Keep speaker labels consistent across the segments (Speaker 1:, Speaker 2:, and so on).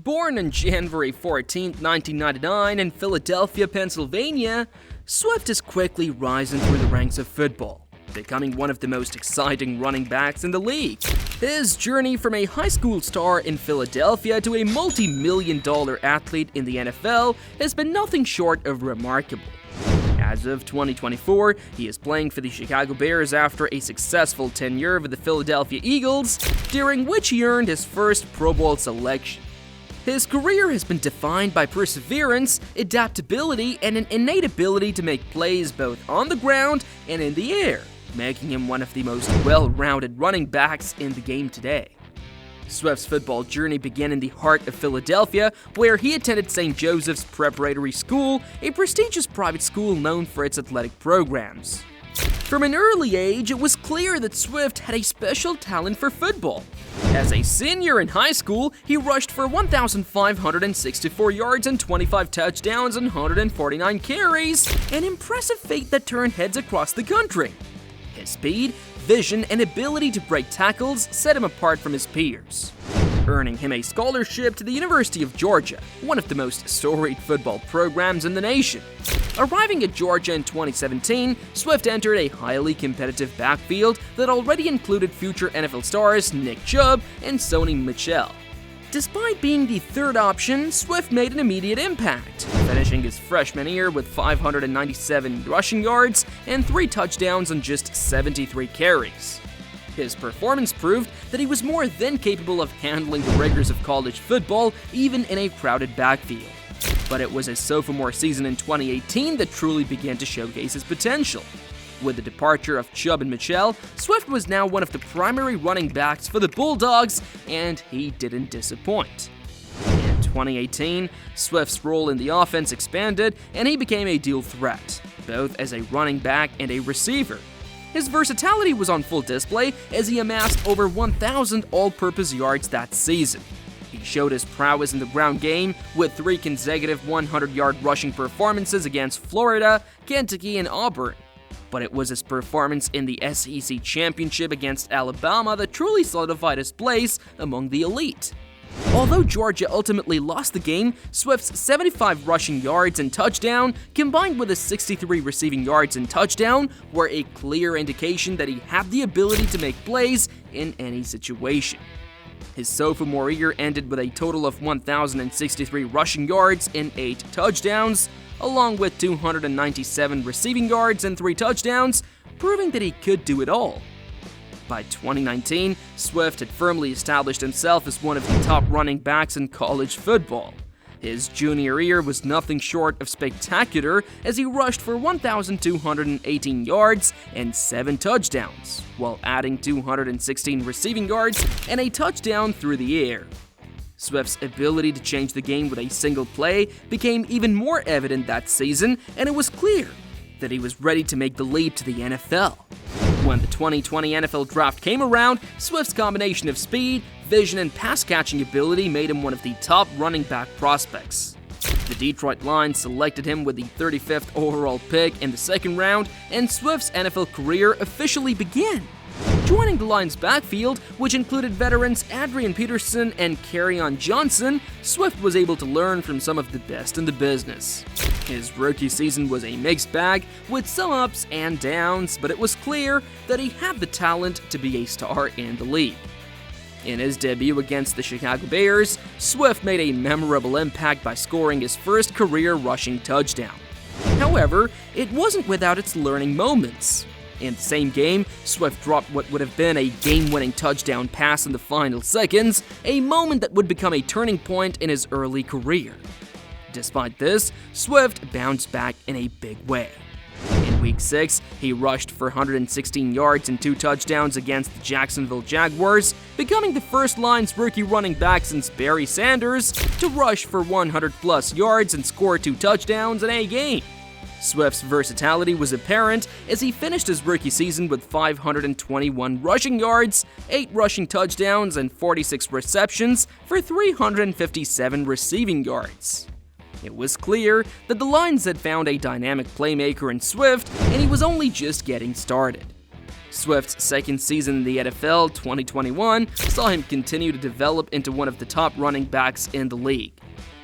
Speaker 1: Born on January 14, 1999 in Philadelphia, Pennsylvania, Swift is quickly rising through the ranks of football, becoming one of the most exciting running backs in the league. His journey from a high school star in Philadelphia to a multi-million-dollar athlete in the NFL has been nothing short of remarkable. As of 2024, he is playing for the Chicago Bears after a successful tenure with the Philadelphia Eagles, during which he earned his first Pro Bowl selection. His career has been defined by perseverance, adaptability, and an innate ability to make plays both on the ground and in the air, making him one of the most well-rounded running backs in the game today. Swift's football journey began in the heart of Philadelphia, where he attended St. Joseph's Preparatory School, a prestigious private school known for its athletic programs. From an early age, it was clear that Swift had a special talent for football. As a senior in high school, he rushed for 1,564 yards and 25 touchdowns and 149 carries, an impressive feat that turned heads across the country. His speed, vision, and ability to break tackles set him apart from his peers, earning him a scholarship to the University of Georgia, one of the most storied football programs in the nation. Arriving at Georgia in 2017, Swift entered a highly competitive backfield that already included future NFL stars Nick Chubb and Sony Michel. Despite being the third option, Swift made an immediate impact, finishing his freshman year with 597 rushing yards and 3 touchdowns on just 73 carries. His performance proved that he was more than capable of handling the rigors of college football, even in a crowded backfield. But it was his sophomore season in 2018 that truly began to showcase his potential. With the departure of Chubb and Michel, Swift was now one of the primary running backs for the Bulldogs, and he didn't disappoint. In 2018, Swift's role in the offense expanded, and he became a dual threat, both as a running back and a receiver. His versatility was on full display as he amassed over 1,000 all-purpose yards that season. He showed his prowess in the ground game with 3 consecutive 100-yard rushing performances against Florida, Kentucky, and Auburn. But it was his performance in the SEC Championship against Alabama that truly solidified his place among the elite. Although Georgia ultimately lost the game, Swift's 75 rushing yards and touchdown, combined with his 63 receiving yards and touchdown, were a clear indication that he had the ability to make plays in any situation. His sophomore year ended with a total of 1,063 rushing yards and 8 touchdowns, along with 297 receiving yards and 3 touchdowns, proving that he could do it all. By 2019, Swift had firmly established himself as one of the top running backs in college football. His junior year was nothing short of spectacular as he rushed for 1,218 yards and 7 touchdowns, while adding 216 receiving yards and a touchdown through the air. Swift's ability to change the game with a single play became even more evident that season, and it was clear that he was ready to make the leap to the NFL. When the 2020 NFL Draft came around, Swift's combination of speed, vision, and pass-catching ability made him one of the top running back prospects. The Detroit Lions selected him with the 35th overall pick in the second round, and Swift's NFL career officially began. Joining the Lions' backfield, which included veterans Adrian Peterson and Kerryon Johnson, Swift was able to learn from some of the best in the business. His rookie season was a mixed bag, with some ups and downs, but it was clear that he had the talent to be a star in the league. In his debut against the Chicago Bears, Swift made a memorable impact by scoring his first career rushing touchdown. However, it wasn't without its learning moments. In the same game, Swift dropped what would have been a game-winning touchdown pass in the final seconds, a moment that would become a turning point in his early career. Despite this, Swift bounced back in a big way. In Week 6, he rushed for 116 yards and 2 touchdowns against the Jacksonville Jaguars, becoming the first Lions rookie running back since Barry Sanders to rush for 100-plus yards and score 2 touchdowns in a game. Swift's versatility was apparent as he finished his rookie season with 521 rushing yards, 8 rushing touchdowns, and 46 receptions for 357 receiving yards. It was clear that the Lions had found a dynamic playmaker in Swift, and he was only just getting started. Swift's second season in the NFL, 2021, saw him continue to develop into one of the top running backs in the league.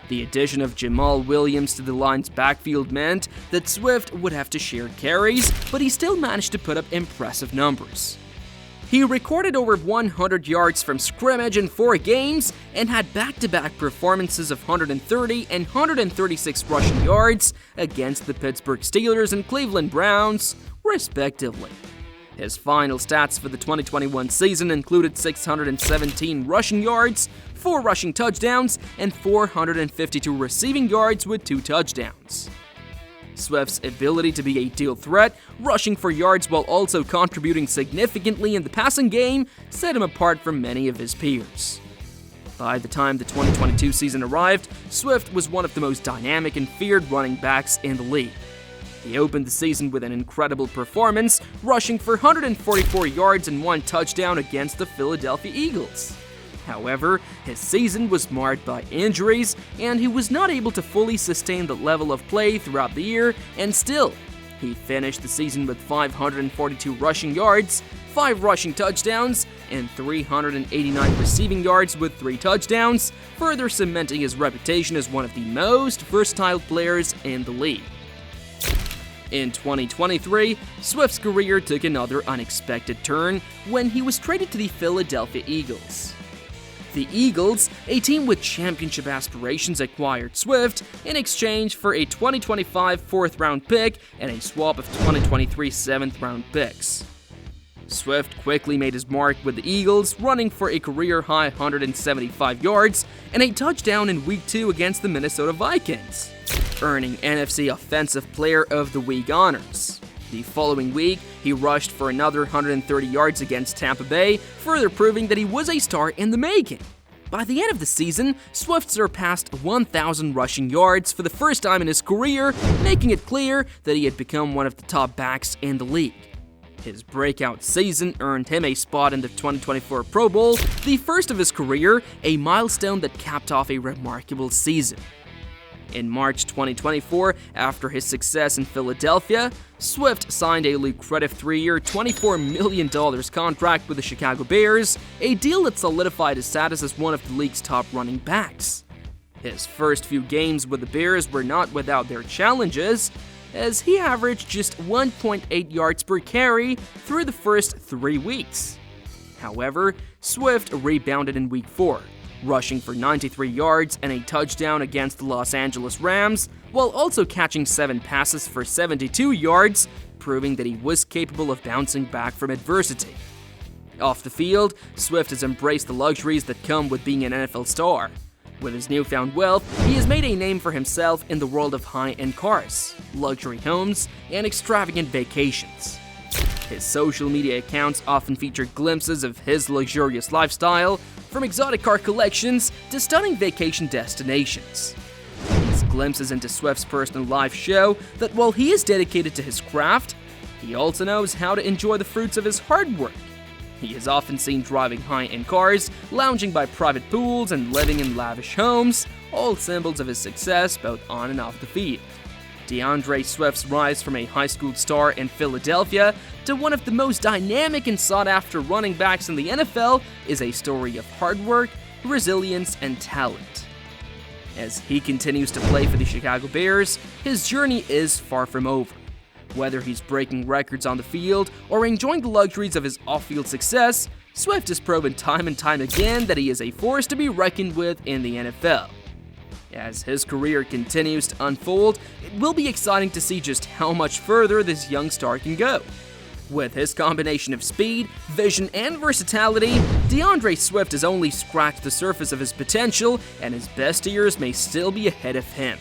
Speaker 1: The addition of Jamal Williams to the line's backfield meant that Swift would have to share carries, but he still managed to put up impressive numbers. He recorded over 100 yards from scrimmage in 4 games and had back-to-back performances of 130 and 136 rushing yards against the Pittsburgh Steelers and Cleveland Browns, respectively. His final stats for the 2021 season included 617 rushing yards, 4 rushing touchdowns, and 452 receiving yards with 2 touchdowns. Swift's ability to be a dual threat, rushing for yards while also contributing significantly in the passing game, set him apart from many of his peers. By the time the 2022 season arrived, Swift was one of the most dynamic and feared running backs in the league. He opened the season with an incredible performance, rushing for 144 yards and 1 touchdown against the Philadelphia Eagles. However, his season was marred by injuries, and he was not able to fully sustain the level of play throughout the year, and still, he finished the season with 542 rushing yards, 5 rushing touchdowns, and 389 receiving yards with 3 touchdowns, further cementing his reputation as one of the most versatile players in the league. In 2023, Swift's career took another unexpected turn when he was traded to the Philadelphia Eagles. The Eagles, a team with championship aspirations, acquired Swift in exchange for a 2025 4th-round pick and a swap of 2023 7th-round picks. Swift quickly made his mark with the Eagles, running for a career-high 175 yards and a touchdown in Week 2 against the Minnesota Vikings, earning NFC Offensive Player of the Week honors. The following week, he rushed for another 130 yards against Tampa Bay, further proving that he was a star in the making. By the end of the season, Swift surpassed 1,000 rushing yards for the first time in his career, making it clear that he had become one of the top backs in the league. His breakout season earned him a spot in the 2024 Pro Bowl, the first of his career, a milestone that capped off a remarkable season. In March 2024, after his success in Philadelphia, Swift signed a lucrative 3-year, $24 million contract with the Chicago Bears, a deal that solidified his status as one of the league's top running backs. His first few games with the Bears were not without their challenges, as he averaged just 1.8 yards per carry through the first 3 weeks. However, Swift rebounded in Week 4, rushing for 93 yards and a touchdown against the Los Angeles Rams, while also catching 7 passes for 72 yards, proving that he was capable of bouncing back from adversity. Off the field, Swift has embraced the luxuries that come with being an NFL star. With his newfound wealth, he has made a name for himself in the world of high-end cars, luxury homes, and extravagant vacations. His social media accounts often feature glimpses of his luxurious lifestyle, from exotic car collections to stunning vacation destinations. These glimpses into Swift's personal life show that while he is dedicated to his craft, he also knows how to enjoy the fruits of his hard work. He is often seen driving high-end cars, lounging by private pools, and living in lavish homes, all symbols of his success both on and off the field. DeAndre Swift's rise from a high school star in Philadelphia to one of the most dynamic and sought-after running backs in the NFL is a story of hard work, resilience, and talent. As he continues to play for the Chicago Bears, his journey is far from over. Whether he's breaking records on the field or enjoying the luxuries of his off-field success, Swift has proven time and time again that he is a force to be reckoned with in the NFL. As his career continues to unfold, it will be exciting to see just how much further this young star can go. With his combination of speed, vision, and versatility, DeAndre Swift has only scratched the surface of his potential, and his best years may still be ahead of him.